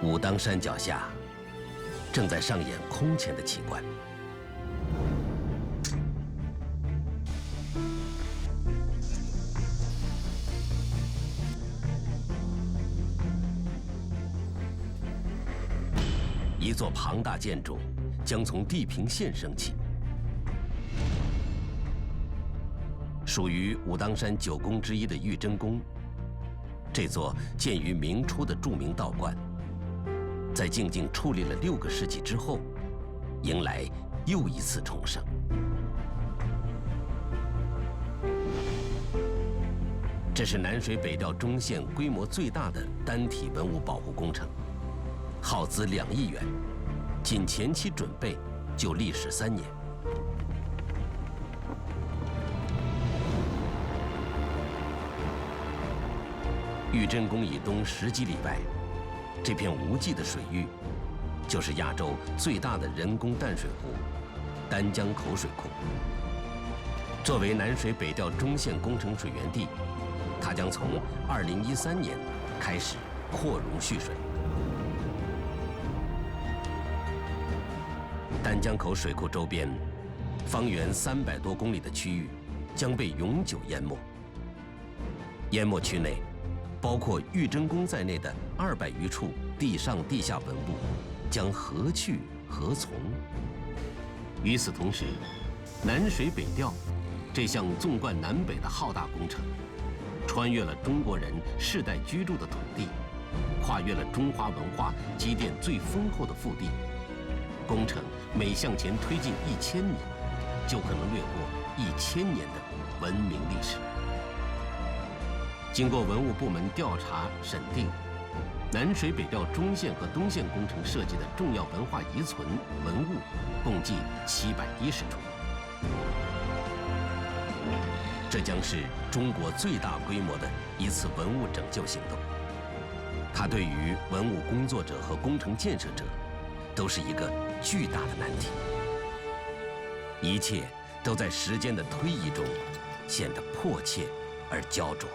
武当山脚下，正在上演空前的奇观。一座庞大建筑将从地平线升起，属于武当山9宫之一的玉真宫。这座建于明初的著名道观，在静静矗立了6个世纪之后，迎来又一次重生。这是南水北调中线规模最大的单体文物保护工程，耗资2亿元，仅前期准备就历时3年。玉真宫以东10几里外，这片无际的水域，就是亚洲最大的人工淡水湖——丹江口水库。作为南水北调中线工程水源地，它将从2013年开始扩容蓄水。丹江口水库周边，方圆300多公里的区域将被永久淹没。淹没区内，包括玉真宫在内的200余处地上地下文物将何去何从？与此同时，南水北调这项纵贯南北的浩大工程，穿越了中国人世代居住的土地，跨越了中华文化积淀最丰厚的腹地。工程每向前推进1000米，就可能掠过1000年的文明历史。经过文物部门调查审定，南水北调中线和东线工程设计的重要文化遗存文物共计710处。这将是中国最大规模的一次文物拯救行动。它对于文物工作者和工程建设者，都是一个巨大的难题。一切都在时间的推移中，显得迫切而焦灼。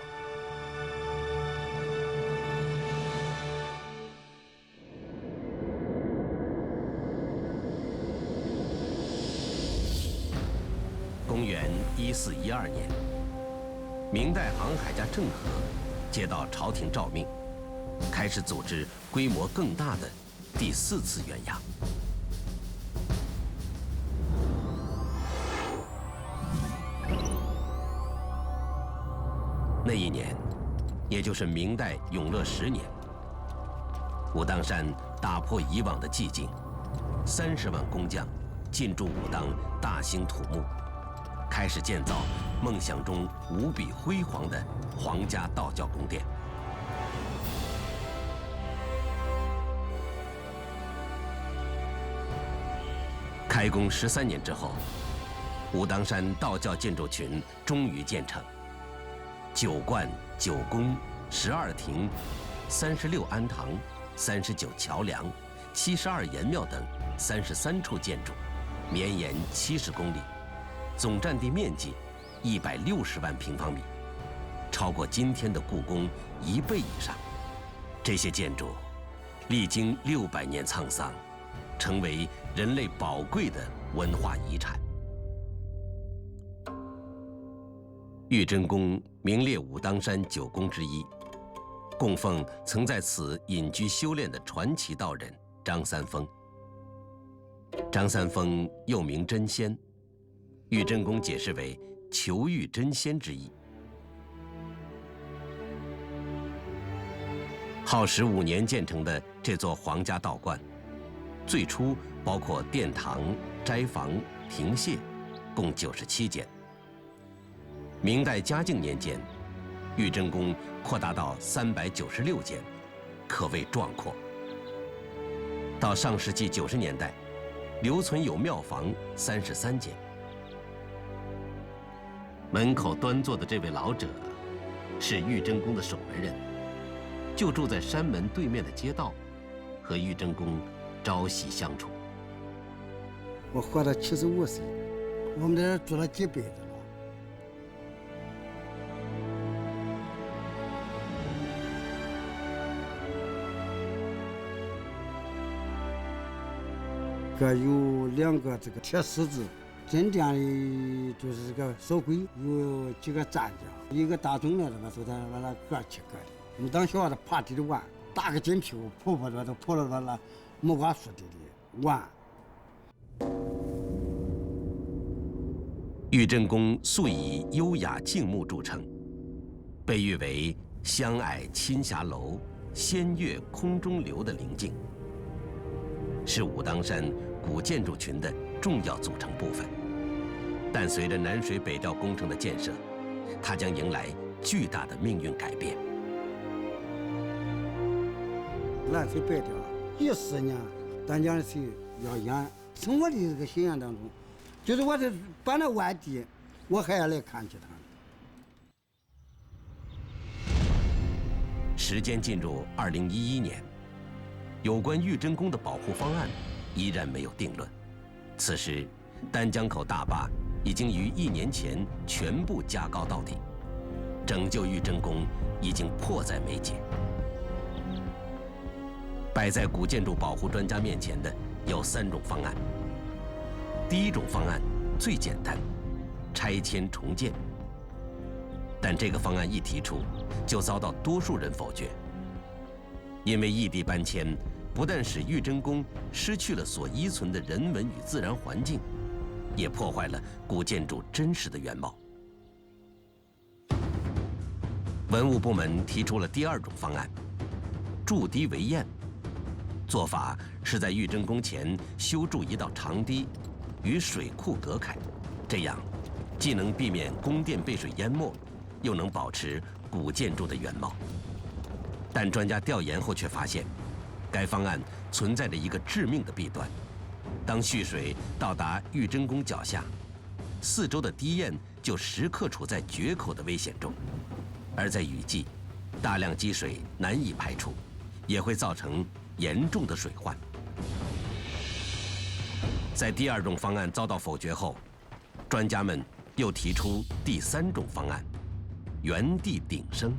公元1412年，明代航海家郑和接到朝廷诏命，开始组织规模更大的第4次远洋。那一年，也就是明代永乐10年，武当山打破以往的寂静，30万工匠进驻武当，大兴土木，开始建造梦想中无比辉煌的皇家道教宫殿。开工13年之后，武当山道教建筑群终于建成，9观、9宫、12亭、36庵堂、39桥梁、72岩庙等33处建筑，绵延70公里，总占地面积160万平方米，超过今天的故宫1倍以上。这些建筑历经600年沧桑，成为人类宝贵的文化遗产。玉真宫名列武当山9宫之一，供奉曾在此隐居修炼的传奇道人张三丰。张三丰又名真仙，玉真宫解释为求玉真仙之意。耗时5年建成的这座皇家道观，最初包括殿堂、斋房、亭榭，共97间。明代嘉靖年间，玉真宫扩大到396间，可谓壮阔。到上世纪90年代，留存有庙房33间。门口端坐的这位老者，是玉真宫的守门人，就住在山门对面的街道，和玉真宫朝夕相处。我活到75岁，我们在这住了几辈子了。个有2个这个铁丝子，镇店的就是这个手柜，有几个站架，一个大钟来了吧，就在把它搁起搁的。我们当小的爬地的玩，打个金屁股，婆婆的都婆了那木瓜树地的玩。玉真宫素以优雅静穆著称，被誉为香霭亲霞楼、仙乐空中流的灵境，是武当山古建筑群的重要组成部分。但随着南水北调工程的建设，它将迎来巨大的命运改变。南水北调14年，咱讲的是要演。从我的这个心愿当中，就是我这搬到外地，我还要来看去他们。时间进入2011年，有关玉真宫的保护方案依然没有定论。此时，丹江口大坝已经于1年前全部加高到底，拯救玉真宫已经迫在眉睫。摆在古建筑保护专家面前的有3种方案。第一种方案最简单，拆迁重建。但这个方案一提出，就遭到多数人否决。因为异地搬迁，不但使玉真宫失去了所依存的人文与自然环境，也破坏了古建筑真实的原貌。文物部门提出了第2种方案，筑堤为堰。做法是在玉真宫前修筑一道长堤，与水库隔开，这样既能避免宫殿被水淹没，又能保持古建筑的原貌。但专家调研后却发现，该方案存在着一个致命的弊端：当蓄水到达玉真宫脚下，四周的堤堰就时刻处在决口的危险中，而在雨季，大量积水难以排出，也会造成严重的水患。在第2种方案遭到否决后，专家们又提出第3种方案——原地顶升，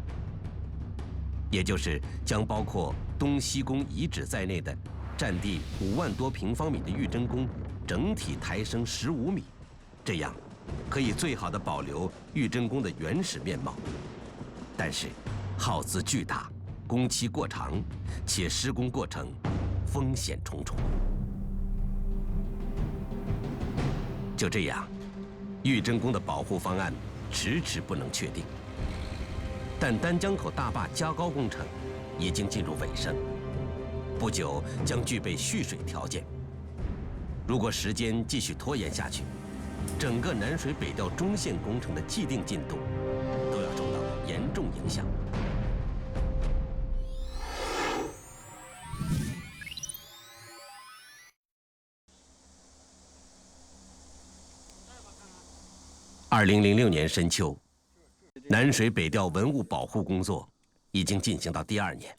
也就是将包括东西宫遗址在内的占地5万多平方米的玉真宫整体抬升15米，这样可以最好地保留玉真宫的原始面貌。但是，耗资巨大，工期过长，且施工过程风险重重。就这样，玉真宫的保护方案迟迟不能确定。但丹江口大坝加高工程已经进入尾声，不久将具备蓄水条件。如果时间继续拖延下去，整个南水北调中线工程的既定进度都要受到严重影响。2006年深秋，南水北调文物保护工作已经进行到第2年。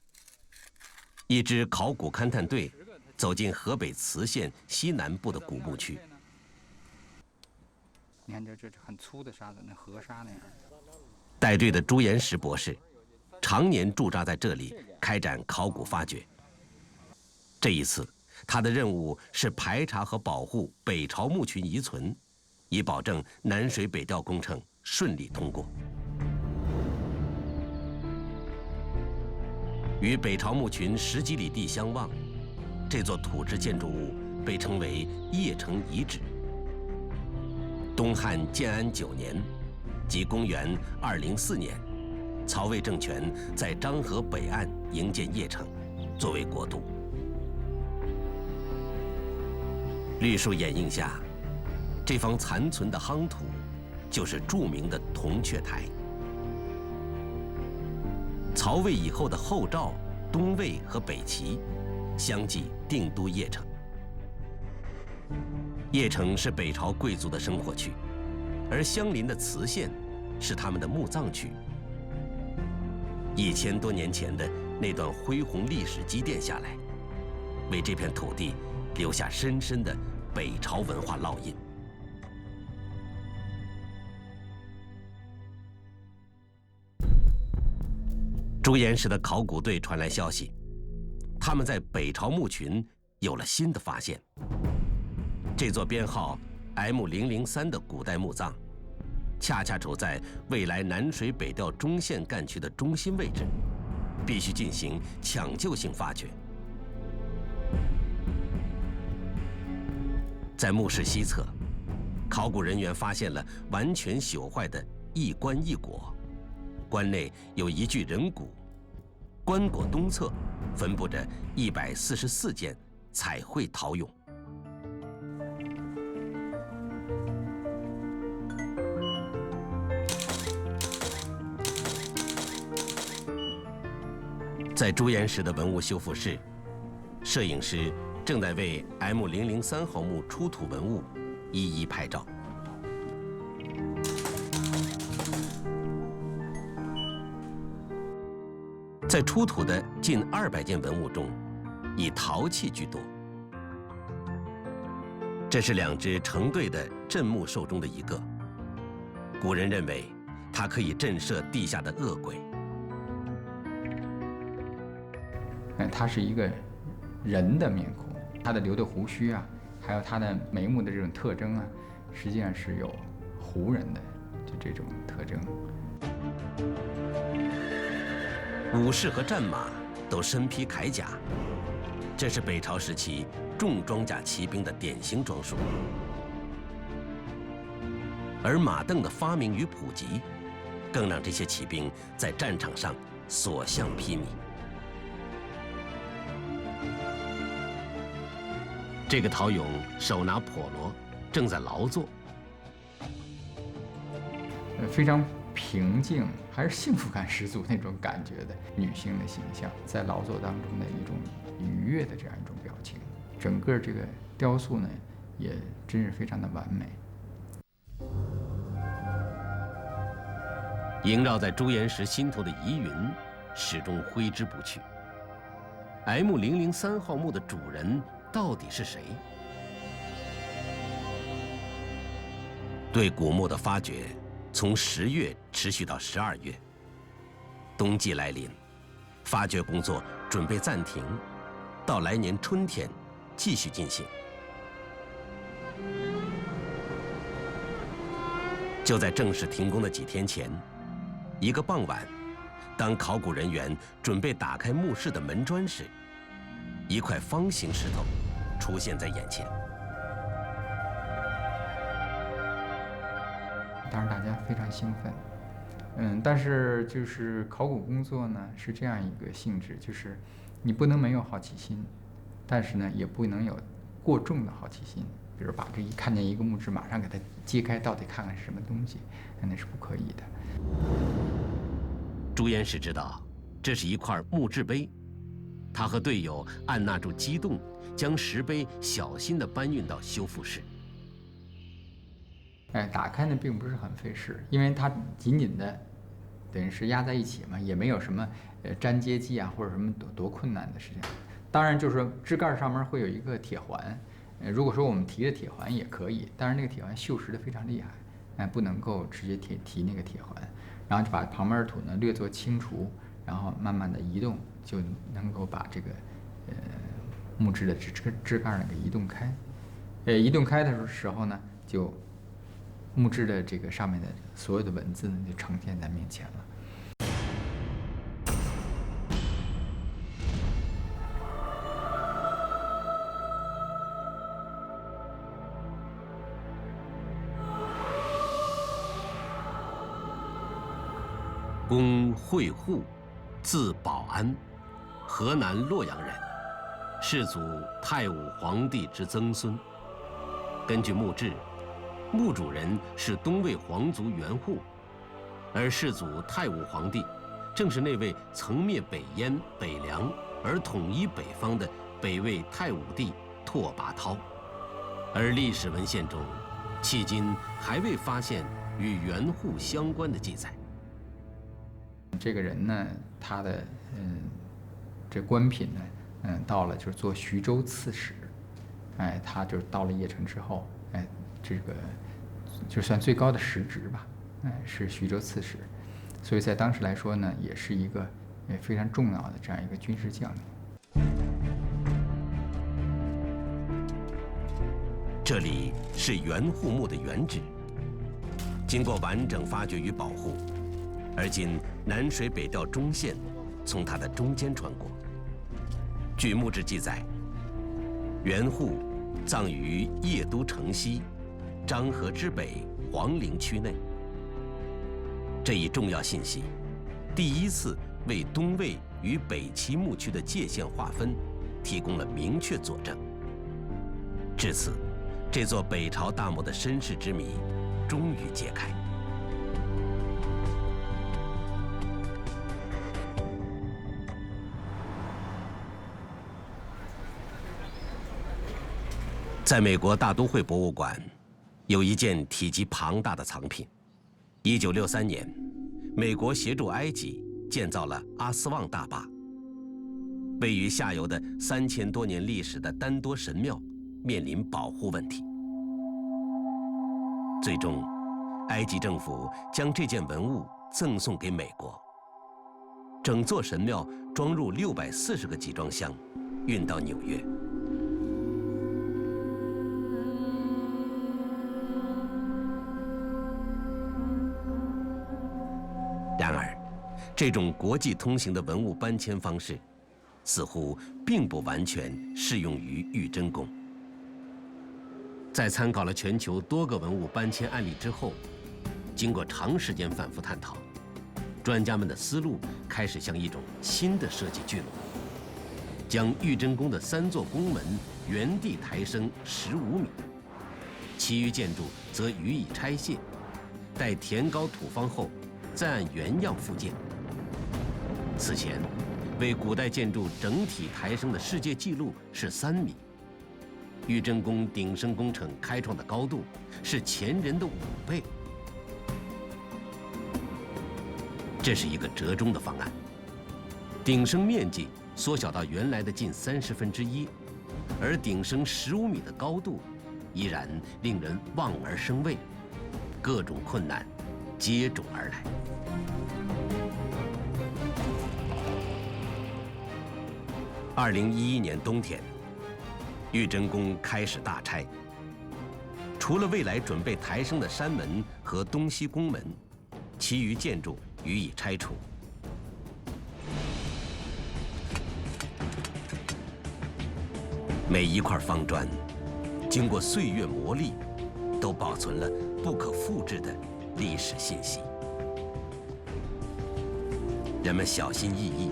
一支考古勘探队走进河北磁县西南部的古墓区。你看，这很粗的沙子，那河沙那样。带队的朱延时博士，常年驻扎在这里开展考古发掘。这一次，他的任务是排查和保护北朝墓群遗存，以保证南水北调工程顺利通过。与北朝墓群10几里地相望，这座土质建筑物被称为邺城遗址。东汉建安9年，即公元204年，曹魏政权在漳河北岸营建邺城，作为国都。绿树掩映下，这方残存的夯土，就是著名的铜雀台。曹魏以后的后赵、东魏和北齐，相继定都邺城。邺城是北朝贵族的生活区，而相邻的磁县是他们的墓葬区。1000多年前的那段恢宏历史积淀下来，为这片土地留下深深的北朝文化烙印。朱延时的考古队传来消息，他们在北朝墓群有了新的发现。这座编号 M003的古代墓葬，恰恰处在未来南水北调中线干区的中心位置，必须进行抢救性发掘。在墓室西侧，考古人员发现了完全朽坏的一棺一椁，棺内有一具人骨，棺椁东侧分布着144件彩绘陶俑。在朱岩石的文物修复室，摄影师正在为 M003号墓出土文物一一拍照。在出土的近200件文物中，以陶器居多。这是2只成对的镇墓兽中的一个。古人认为，它可以震慑地下的恶鬼。它是一个人的面孔，他的留的胡须啊，还有他的眉目的这种特征啊，实际上是有胡人的就这种特征。武士和战马都身披铠甲，这是北朝时期重装甲骑兵的典型装束。而马镫的发明与普及，更让这些骑兵在战场上所向披靡。这个陶俑手拿笸箩，正在劳作。非常平静，还是幸福感十足那种感觉的女性的形象，在劳作当中的一种愉悦的这样一种表情。整个这个雕塑呢，也真是非常的完美。萦绕在朱岩石心头的疑云，始终挥之不去。M003号墓的主人到底是谁？对古墓的发掘，从10月持续到12月。冬季来临，发掘工作准备暂停，到来年春天继续进行。就在正式停工的几天前，一个傍晚，当考古人员准备打开墓室的门砖时，一块方形石头出现在眼前。当然，大家非常兴奋。但是就是考古工作呢是这样一个性质，就是你不能没有好奇心，但是呢也不能有过重的好奇心。比如把这看见一个墓志，马上给它揭开，到底看看是什么东西，那是不可以的。朱岩石知道，这是一块墓志碑，他和队友按捺住激动，将石碑小心地搬运到修复室。打开呢并不是很费事，因为它紧紧的，等于是压在一起嘛，也没有什么粘接剂啊或者什么多困难的事情。当然就是说支盖上面会有一个铁环，如果说我们提着铁环也可以，但是那个铁环锈蚀的非常厉害，不能够直接提那个铁环，然后就把旁边的土呢略作清除，然后慢慢的移动，就能够把这个木质的支盖呢给移动开。移动开的时候呢，就木质的这个上面的所有的文字呢就呈现在面前了。公惠户，字保安，河南洛阳人，世祖太武皇帝之曾孙。根据墓志，墓主人是东魏皇族元护，而世祖太武皇帝正是那位曾灭北燕、北凉而统一北方的北魏太武帝拓跋焘。而历史文献中，迄今还未发现与元护相关的记载。这个人呢，他的这官品呢，到了就是做徐州刺史，他就到了邺城之后，这个就算最高的实职吧，是徐州刺史，所以在当时来说呢，也是一个非常重要的这样一个军事将领。这里是原户墓的原址，经过完整发掘与保护，而今南水北调中线从它的中间穿过。据墓志记载，原户葬于邺都城西、漳河之北黄陵区内。这一重要信息，第一次为东魏与北齐墓区的界限划分提供了明确佐证。至此，这座北朝大墓的身世之谜终于解开。在美国大都会博物馆，有一件体积庞大的藏品。1963年，美国协助埃及建造了阿斯旺大坝。位于下游的3000多年历史的丹多神庙面临保护问题。最终，埃及政府将这件文物赠送给美国。整座神庙装入640个集装箱，运到纽约。然而，这种国际通行的文物搬迁方式，似乎并不完全适用于玉真宫。在参考了全球多个文物搬迁案例之后，经过长时间反复探讨，专家们的思路开始向一种新的设计聚拢，将玉真宫的3座宫门原地抬升15米，其余建筑则予以拆卸，待填高土方后，再按原样复建。此前，为古代建筑整体抬升的世界纪录是3米。玉真宫顶升工程开创的高度是前人的5倍。这是一个折中的方案，顶升面积缩小到原来的近1/30，而顶升15米的高度依然令人望而生畏，各种困难接踵而来。2011年冬天，玉真宫开始大拆，除了未来准备抬升的山门和东西宫门，其余建筑予以拆除。每一块方砖，经过岁月磨砺，都保存了不可复制的历史信息。人们小心翼翼，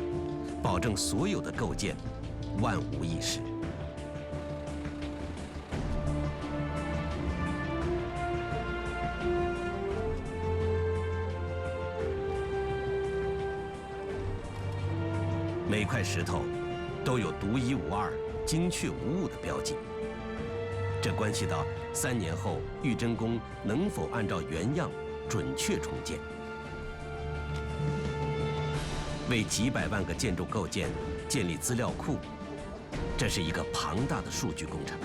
保证所有的构件万无一失。每块石头都有独一无二、精确无误的标记，这关系到3年后玉真宫能否按照原样准确重建。为几百万个建筑构件建立资料库，这是一个庞大的数据工程。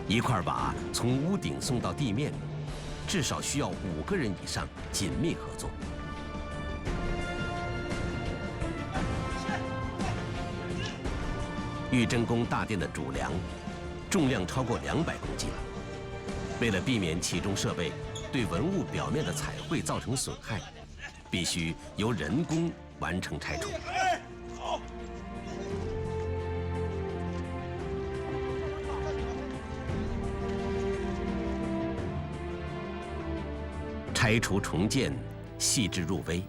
一块瓦从屋顶送到地面，至少需要5个人以上紧密合作。玉真宫大殿的主梁重量超过200公斤，为了避免其中设备对文物表面的彩绘造成损害，必须由人工完成拆除。拆除重建细致入微，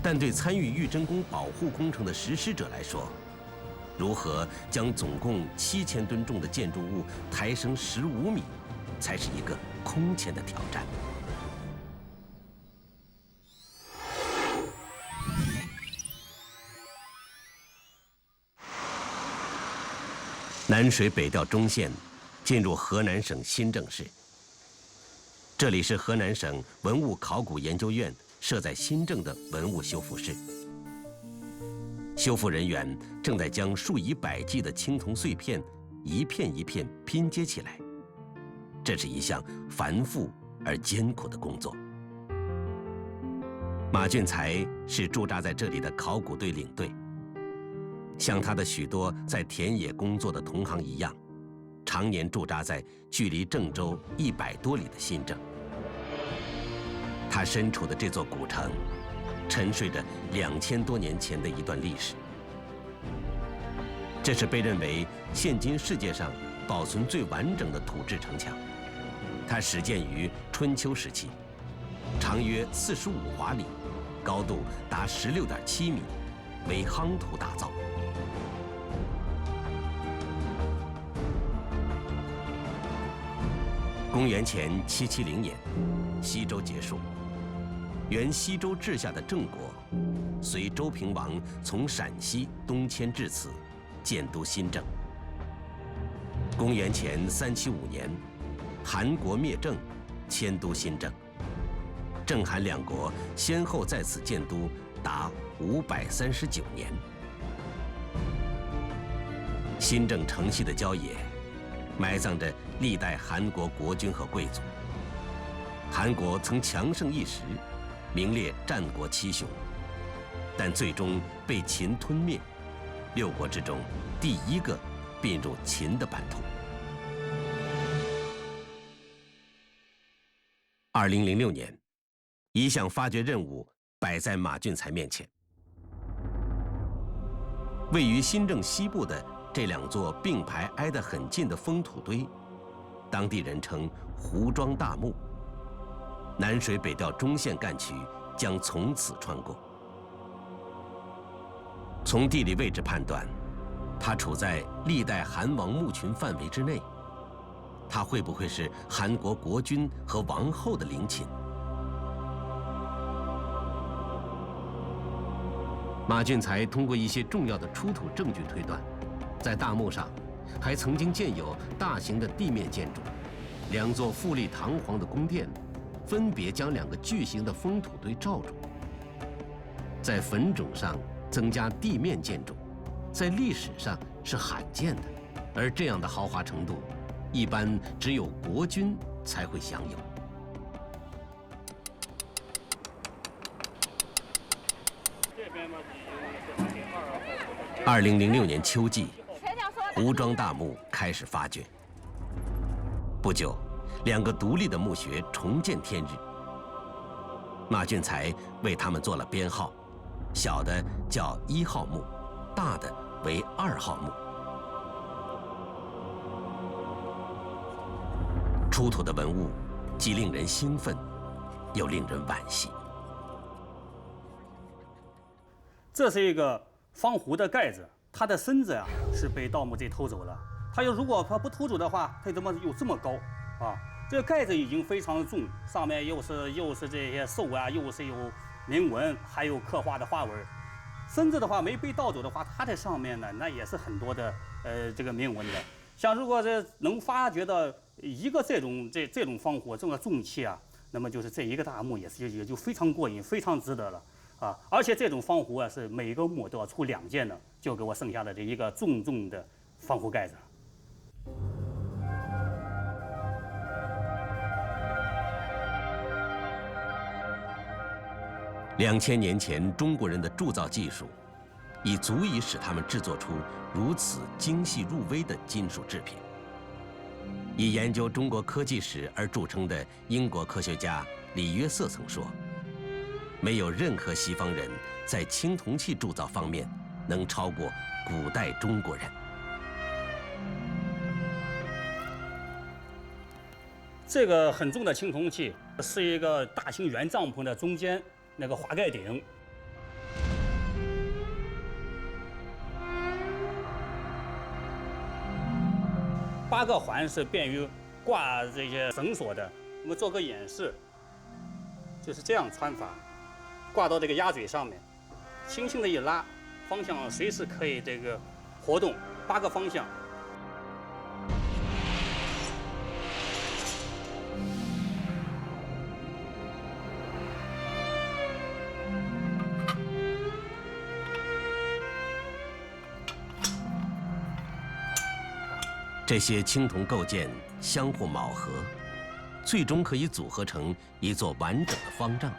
但对参与玉真宫保护工程的实施者来说，如何将总共7000吨重的建筑物抬升15米，才是一个空前的挑战。南水北调中线进入河南省新郑市。这里是河南省文物考古研究院设在新郑的文物修复室。修复人员正在将数以百计的青铜碎片一片一片拼接起来，这是一项繁复而艰苦的工作。马俊才是驻扎在这里的考古队领队，像他的许多在田野工作的同行一样，常年驻扎在距离郑州100多里的新郑。他身处的这座古城，沉睡着2000多年前的一段历史。这是被认为现今世界上保存最完整的土质城墙。它始建于春秋时期，长约45华里，高度达16.7米，为夯土打造。公元前770年，西周结束，原西周治下的郑国，随周平王从陕西东迁至此，建都新郑。公元前375年，韩国灭郑，迁都新郑。郑韩两国先后在此建都达539年。新郑城西的郊野，埋葬着历代韩国国君和贵族。韩国曾强盛一时，名列战国7雄，但最终被秦吞灭。6国之中，第1个并入秦的版图。2006年，一项发掘任务摆在马俊才面前。位于新郑西部的这2座并排挨得很近的封土堆，当地人称胡庄大墓。南水北调中线干渠将从此穿过。从地理位置判断，它处在历代韩王墓群范围之内。它会不会是韩国国君和王后的陵寝？马俊才通过一些重要的出土证据推断，在大墓上还曾经建有大型的地面建筑，2座富丽堂皇的宫殿，分别将2个巨型的封土堆罩住。在坟冢上增加地面建筑，在历史上是罕见的，而这样的豪华程度，一般只有国君才会享有。2006年秋季，胡庄大墓开始发掘。不久，2个独立的墓穴重见天日。马俊才为他们做了编号，小的叫1号墓，大的为2号墓。出土的文物既令人兴奋，又令人惋惜。这是一个方壶的盖子，它的身子是被盗墓贼偷走了。如果他不偷走的话，它怎么有这么高啊？这个盖子已经非常重，上面又是这些兽又是有铭文，还有刻画的花纹。身子的话没被盗走的话，它在上面呢，那也是很多的这个铭文的。像如果是能发掘到一个这种方壶这种重器那么就是这一个大墓也就非常过瘾，非常值得了啊！而且这种方壶是每个墓都要出2件的，就给我剩下的这一个重重的方壶盖子。2000年前中国人的铸造技术，已足以使他们制作出如此精细入微的金属制品。以研究中国科技史而著称的英国科学家李约瑟曾说，没有任何西方人在青铜器铸造方面能超过古代中国人。这个很重的青铜器是一个大型圆帐篷的中间那个滑盖顶。8个环是便于挂这些绳索的。我们做个演示，就是这样穿法，挂到这个鸭嘴上面，轻轻的一拉，方向随时可以这个活动，8个方向。这些青铜构件相互铆合，最终可以组合成一座完整的方丈。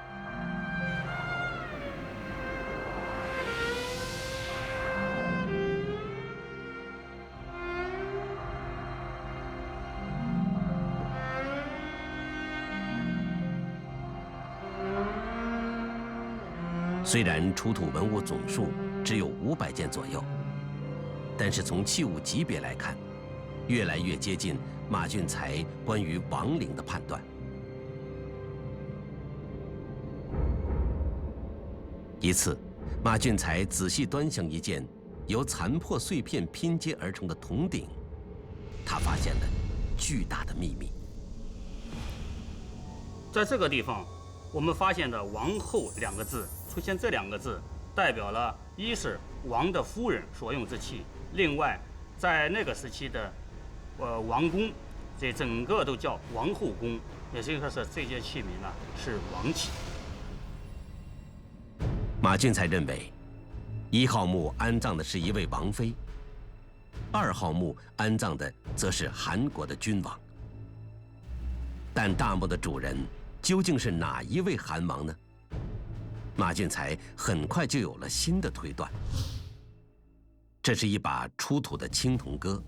虽然出土文物总数只有500件左右，但是从器物级别来看，越来越接近马俊才关于亡灵的判断。一次，马俊才仔细端详一件由残破碎片拼接而成的铜鼎，他发现了巨大的秘密。在这个地方，我们发现的“王后”2个字出现，这2个字代表了一是王的夫人所用之器，另外在那个时期的王宫，这整个都叫王后宫，也就是说是这些器皿呢是王器。马俊才认为，1号墓安葬的是一位王妃，2号墓安葬的则是韩国的君王。但大墓的主人究竟是哪一位韩王呢？马俊才很快就有了新的推断。这是一把出土的青铜戈，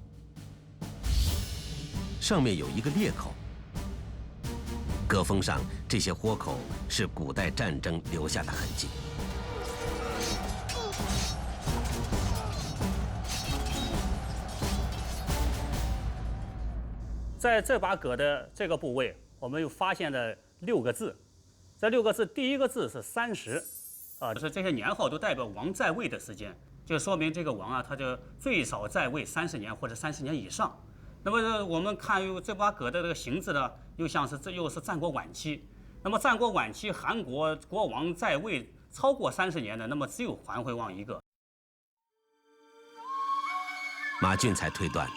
上面有一个裂口，戈锋上这些豁口是古代战争留下的痕迹。在这把戈的这个部位，我们又发现了6个字。这6个字，第一个字是30，就是这些年号都代表王在位的时间，就说明这个王啊，他就最少在位30年或者30年以上。那么我们看这把戈的这个形制呢，又像是又是战国晚期。那么战国晚期韩国国王在位超过30年的，那么只有桓惠王一个。马俊才推断，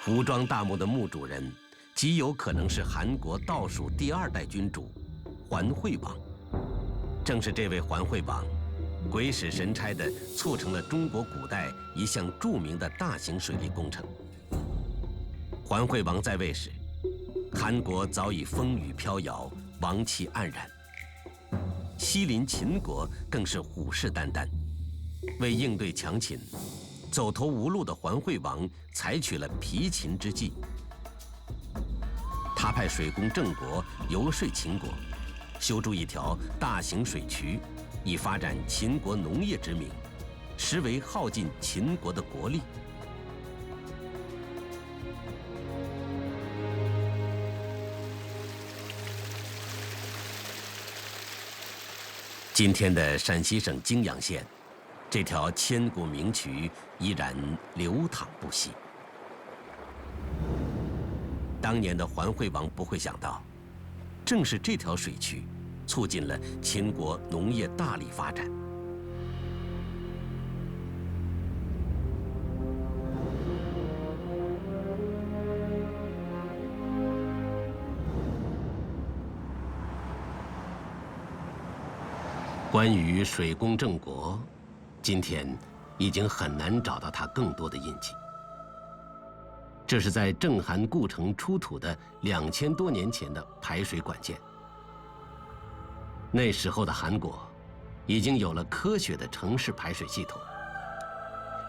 胡庄大墓的墓主人极有可能是韩国倒数第2代君主桓惠王。正是这位桓惠王，鬼使神差地促成了中国古代一项著名的大型水利工程。桓惠王在位时，韩国早已风雨飘摇，王气黯然，西邻秦国更是虎视眈眈。为应对强秦，走投无路的桓惠王采取了疲秦之计。他派水工郑国游说秦国，修筑一条大型水渠，以发展秦国农业之名，实为耗尽秦国的国力。今天的陕西省泾阳县，这条千古名渠依然流淌不息。当年的桓惠王不会想到，正是这条水渠促进了秦国农业大力发展。关于水工郑国，今天已经很难找到他更多的印记。这是在郑韩故城出土的2000多年前的排水管件。那时候的韩国已经有了科学的城市排水系统。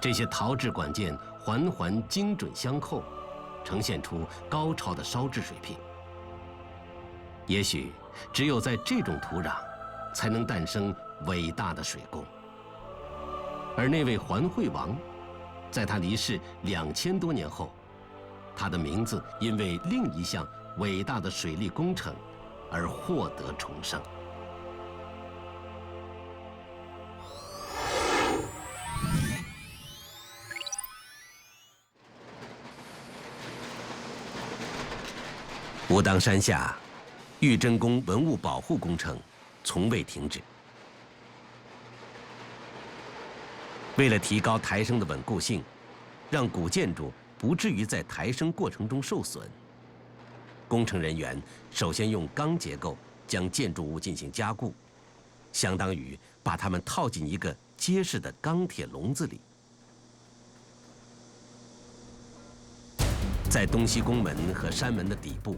这些陶制管件环环精准相扣，呈现出高超的烧制水平。也许只有在这种土壤，才能诞生伟大的水工。而那位桓惠王，在他离世2000多年后，他的名字因为另一项伟大的水利工程而获得重生。武当山下，玉真宫文物保护工程从未停止。为了提高抬升的稳固性，让古建筑不至于在抬升过程中受损，工程人员首先用钢结构将建筑物进行加固，相当于把它们套进一个结实的钢铁笼子里。在东西宫门和山门的底部，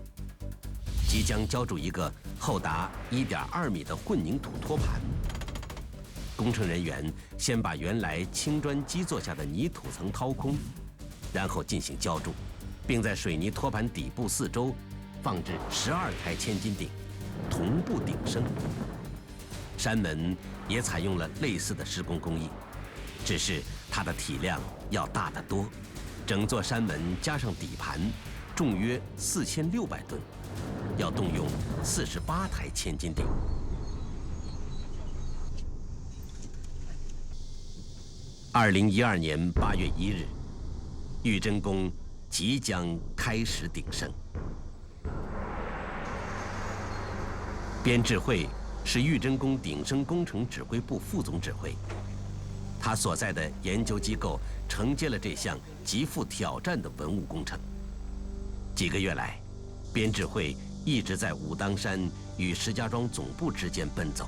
即将浇筑一个厚达1.2米的混凝土托盘。工程人员先把原来青砖基座下的泥土层掏空，然后进行浇筑，并在水泥托盘底部4周放置12台千斤顶，同步顶升。山门也采用了类似的施工工艺，只是它的体量要大得多，整座山门加上底盘，重约4600吨，要动用48台千斤顶。2012年8月1日，玉真宫即将开始鼎盛。边志慧是玉真宫鼎盛工程指挥部副总指挥，他所在的研究机构承接了这项极富挑战的文物工程。几个月来，边志慧一直在武当山与石家庄总部之间奔走。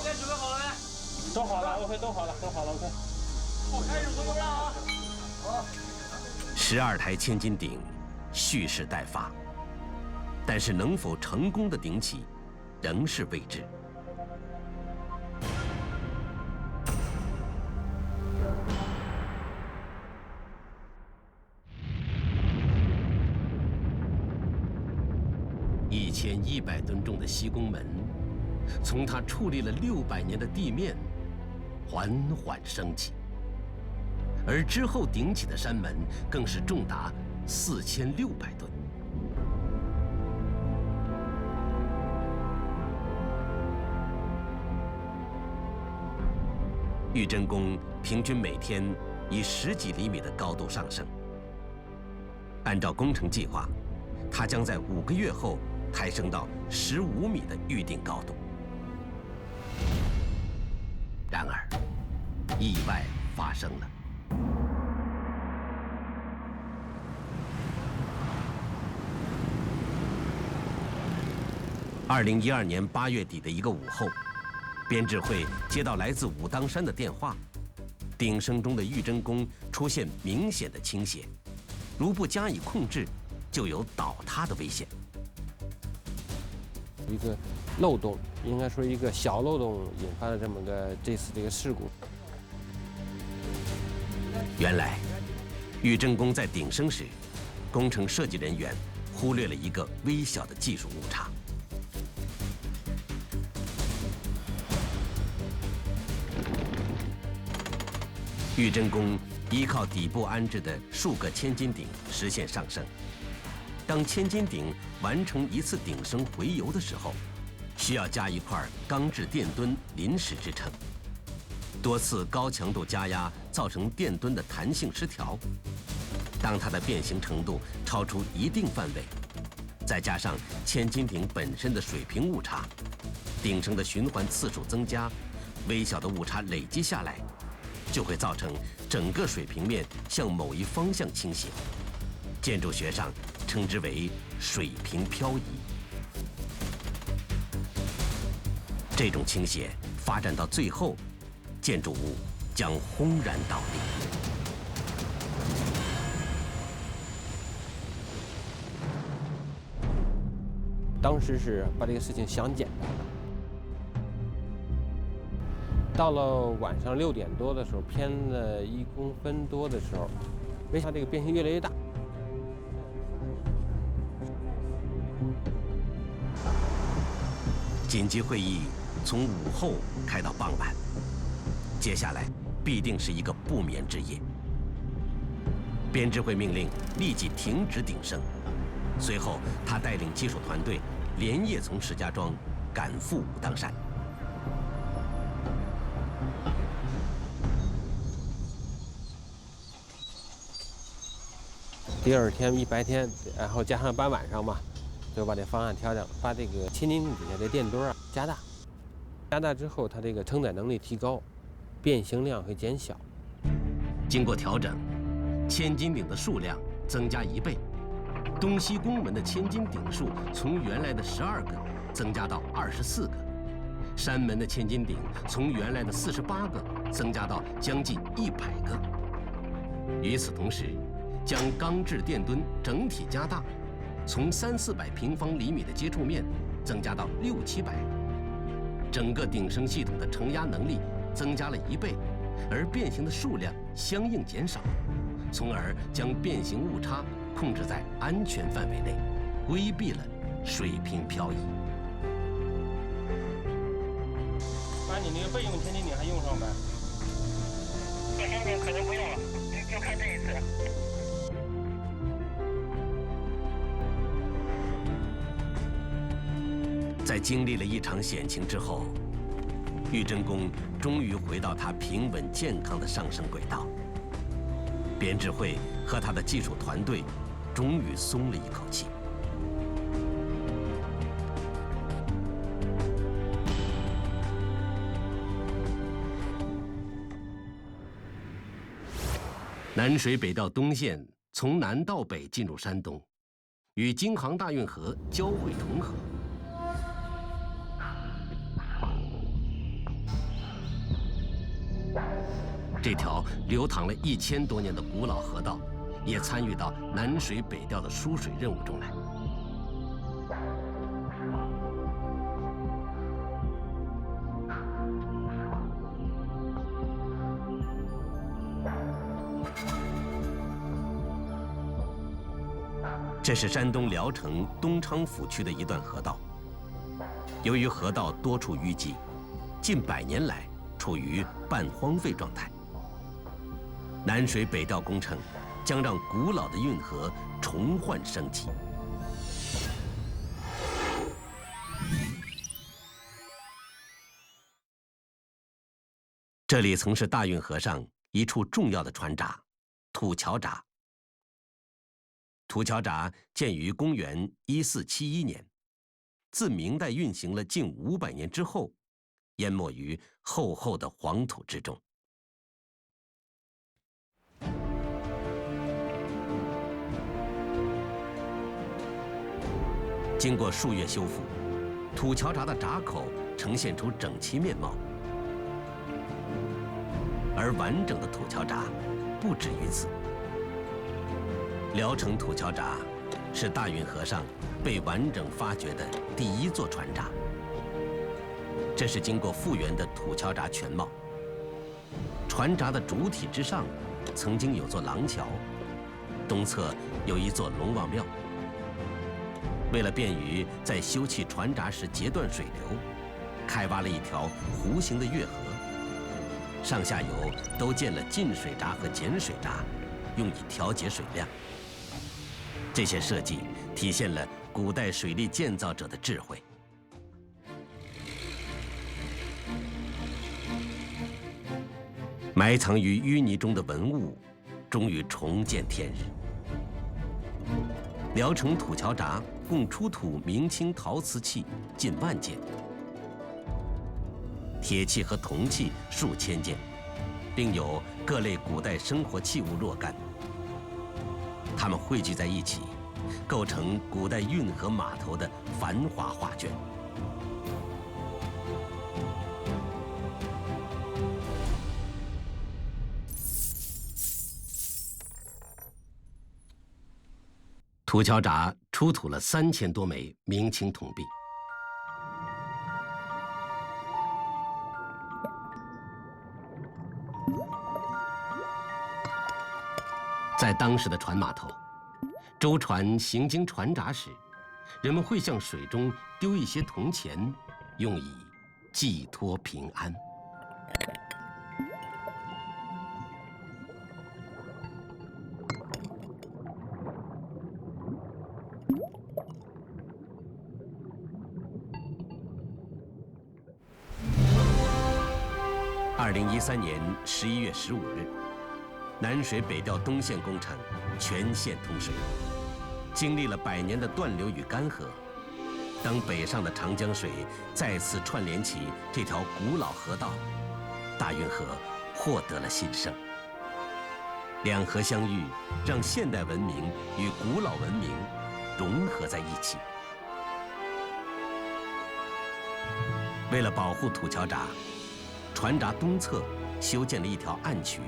准备好了没？都好了 ，OK， 都好了 ，OK。好，开始回工了啊！好。 12台千斤顶蓄势待发，但是能否成功的顶起，仍是未知。1100吨重的西宫门，从它矗立了600年的地面，缓缓升起。 而之后顶起的山门更是重达4600吨。玉真宫平均每天以10几厘米的高度上升。按照工程计划，它将在5个月后抬升到15米的预定高度。然而，意外发生了。 2012年8月底的一个午后，边志慧接到来自武当山的电话，鼎盛中的玉真宫出现明显的倾斜，如不加以控制，就有倒塌的危险。一个漏洞，应该说一个小漏洞引发了这次事故。 原来，玉真宫在鼎盛时，工程设计人员忽略了一个微小的技术误差。玉真宫依靠底部安置的数个千斤顶实现上升。当千斤顶完成一次顶升回游的时候，需要加一块钢制电墩临时支撑。 多次高强度加压造成电墩的弹性失调，当它的变形程度超出一定范围，再加上千斤顶本身的水平误差，顶升的循环次数增加，微小的误差累积下来，就会造成整个水平面向某一方向倾斜。建筑学上称之为水平漂移。这种倾斜发展到最后， 建筑物将轰然倒地。当时是把这个事情想简单了。到了晚上6点多的时候，偏了1公分多的时候，没想到这个变形越来越大。紧急会议从午后开到傍晚。 接下来必定是一个不眠之夜。边志慧命令立即停止顶升，随后他带领技术团队连夜从石家庄赶赴武当山。第二天一白天，然后加上半晚上嘛，就把这方案调整，把这个千斤顶底下的电墩加大，加大之后，它这个承载能力提高。 变形量会减小。经过调整，千斤顶的数量增加1倍，东西宫门的千斤顶数从原来的12个增加到24个，山门的千斤顶从原来的48个增加到将近100个。与此同时，将钢制电墩整体加大，从300-400平方厘米的接触面增加到600-700，整个顶升系统的承压能力 增加了1倍，而变形的数量相应减少，从而将变形误差控制在安全范围内，规避了水平漂移。把你那个备用千斤顶还用上呗。这下面可能不用了，就看这一次。在经历了一场险情之后，玉真宫终于回到它平稳健康的上升轨道。编制会和他的技术团队终于松了一口气。南水北调东线从南到北进入山东，与京杭大运河交汇重合。这条流淌了1000多年的古老河道，也参与到南水北调的输水任务中来。这是山东聊城东昌府区的一段河道。由于河道多处淤积，近100年来处于半荒废状态。南水北调工程将让古老的运河重焕生机。这里曾是大运河上一处重要的船闸——土桥闸。土桥闸建于公元1471年，自明代运行了近500年之后，淹没于厚厚的黄土之中。经过数月修复，土桥闸的闸口呈现出整齐面貌。而完整的土桥闸不止于此。聊城土桥闸是大运河上被完整发掘的第1座船闸。这是经过复原的土桥闸全貌。船闸的主体之上曾经有座廊桥，东侧有一座龙王庙。为了便于在修葺船闸时截断水流，开挖了一条弧形的月河，上下游都建了进水闸和减水闸，用以调节水量。这些设计体现了古代水利建造者的智慧。埋藏于淤泥中的文物，终于重见天日。聊城土桥闸共出土明清陶瓷器近1万件，铁器和铜器数千件，另有各类古代生活器物若干。它们汇聚在一起，构成古代运河码头的繁华画卷。土桥闸出土了3000多枚明清铜币。在当时的船码头，舟船行经船闸时，人们会向水中丢一些铜钱，用以寄托平安。2013年11月15日，南水北调东线工程全线通水。经历了100年的断流与干涸，当北上的长江水再次串联起这条古老河道，大运河获得了新生。两河相遇，让现代文明与古老文明融合在一起。为了保护土桥闸，船闸东侧修建了一条暗渠，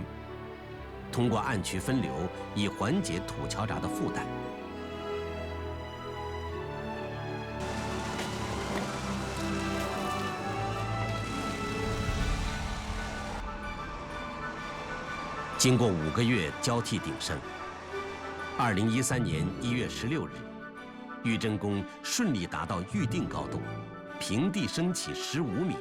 通过暗渠分流，以缓解土桥闸的负担。经过5个月交替鼎盛，2013年1月16日，玉真宫顺利达到预定高度，平地升起15米。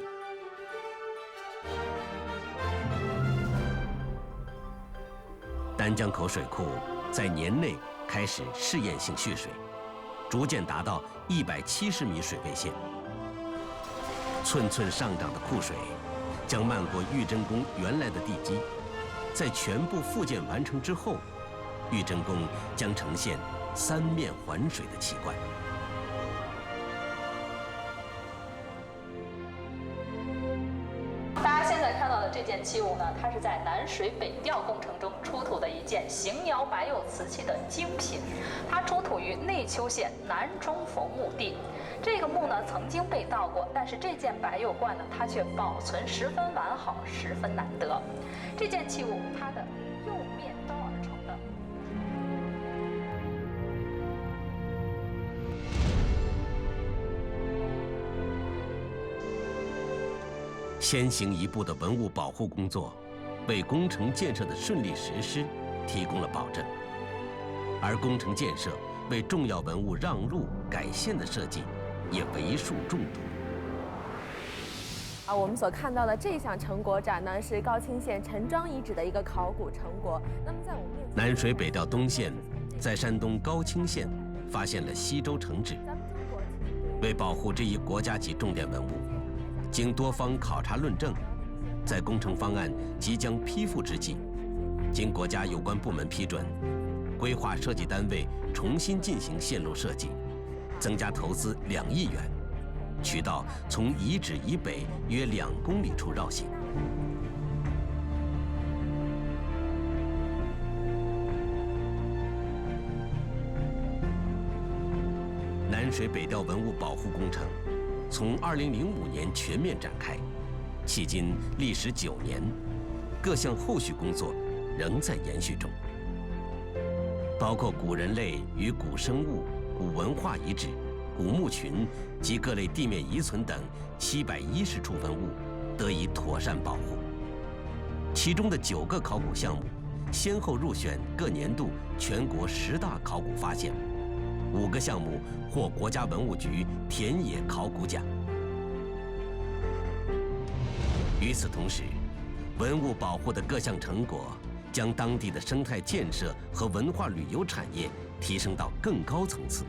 丹江口水库在年内开始试验性蓄水，逐渐达到170米水位线。寸寸上涨的库水将漫过玉真宫原来的地基，在全部复建完成之后，玉真宫将呈现3面环水的奇观。大家现在看到的这件器物呢，它是在南水北调工程中出土的一件邢窑白釉瓷器的精品，它出土于内丘县南中佛墓地。这个墓呢曾经被盗过，但是这件白釉罐呢，它却保存十分完好，十分难得。这件器物它的釉面刀而成的。先行一步的文物保护工作，为工程建设的顺利实施提供了保证，而工程建设为重要文物让路改线的设计也为数众多。我们所看到的这项成果展呢，是高清县陈庄遗址的一个考古成果。那么在我们面前，南水北调东线在山东高清县发现了西周城址，为保护这一国家级重点文物，经多方考察论证，在工程方案即将批复之际，经国家有关部门批准，规划设计单位重新进行线路设计，增加投资2亿元，渠道从遗址以北约2公里处绕行。南水北调文物保护工程从2005年全面展开，迄今历时9年，各项后续工作仍在延续中，包括古人类与古生物、古文化遗址、古墓群及各类地面遗存等710处文物得以妥善保护。其中的9个考古项目先后入选各年度全国10大考古发现，5个项目获国家文物局田野考古奖。与此同时，文物保护的各项成果将当地的生态建设和文化旅游产业提升到更高层次，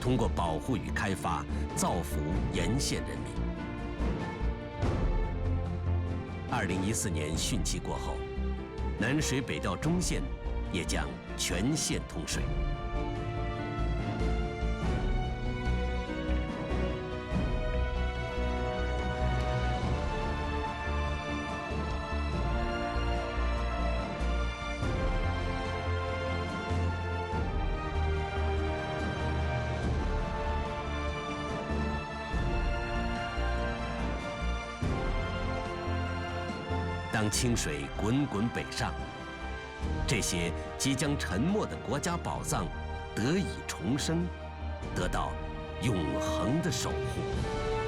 通过保护与开发造福沿线人民。2014年汛期过后，南水北调中线也将全线通水。当清水滚滚北上，这些即将沉没的国家宝藏得以重生，得到永恒的守护。